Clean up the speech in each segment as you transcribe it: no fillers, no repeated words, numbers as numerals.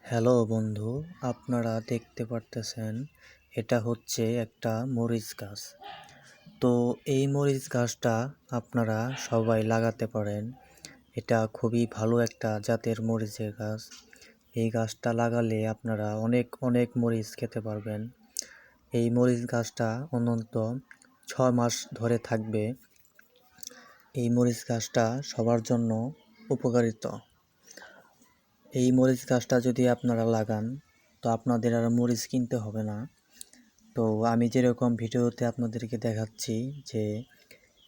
Hello বন্ধু, আপনারা দেখতে পারতেছেন এটা হচ্ছে একটা মরিচ গাছ। তো এই মরিচ গাছটা আপনারা সবাই লাগাতে পারেন। এটা খুবই ভালো একটা জাতের মরিচের গাছ। এই গাছটা লাগালে আপনারা অনেক অনেক মরিচ খেতে পারবেন। এই মরিচ গাছটা অনন্ত 6 মাস ধরে থাকবে। এই মরিচ গাছটা সবার জন্য উপকারিত। এই মরিচ গাছটা যদি আপনারা লাগান তো আপনাদের আর মরিচ কিনতে হবে না। তো আমি যেরকম ভিডিওতে আপনাদেরকে দেখাচ্ছি যে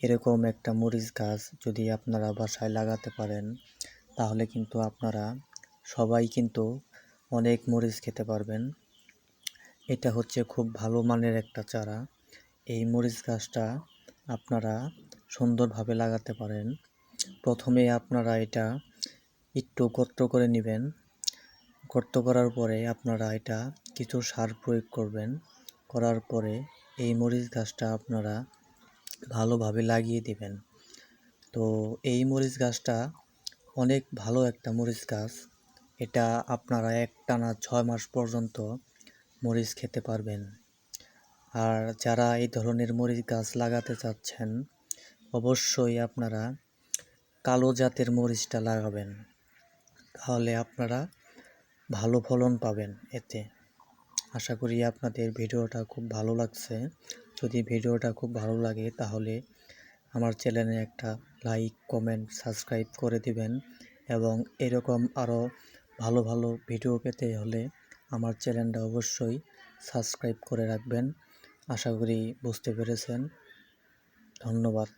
এরকম একটা মরিচ গাছ যদি আপনারা বাসায় লাগাতে পারেন তাহলে কিন্তু আপনারা সবাই কিন্তু অনেক মরিচ খেতে পারবেন। এটা হচ্ছে খুব ভালো মানের একটা চারা। এই মরিচ গাছটা আপনারা সুন্দরভাবে লাগাতে পারেন। প্রথমে আপনারা এটা একটু গর্ত করে নেবেন। গর্ত করার পরে আপনারা এটা কিছু সার প্রয়োগ করবেন। করার পরে এই মরিচ গাছটা আপনারা ভালোভাবে লাগিয়ে দেবেন। তো এই মরিচ গাছটা অনেক ভালো একটা মরিচ গাছ। এটা আপনারা একটানা 6 মাস পর্যন্ত মরিচ খেতে পারবেন। আর যারা এই ধরনের মরিচ গাছ লাগাতে চাচ্ছেন অবশ্যই আপনারা কালো জাতের মরিচটা লাগাবেন। তাহলে আপনারা ভালো ফলন পাবেন এতে। আশা করি আপনাদের ভিডিওটা খুব ভালো লাগছে। যদি ভিডিওটা খুব ভালো লাগে তাহলে আমার চ্যানেলে একটা লাইক, কমেন্ট, সাবস্ক্রাইব করে দিবেন এবং এরকম আরও ভালো ভালো ভিডিও পেতে হলে আমার চ্যানেলটা অবশ্যই সাবস্ক্রাইব করে রাখবেন। আশা করি বুঝতে পেরেছেন। ধন্যবাদ।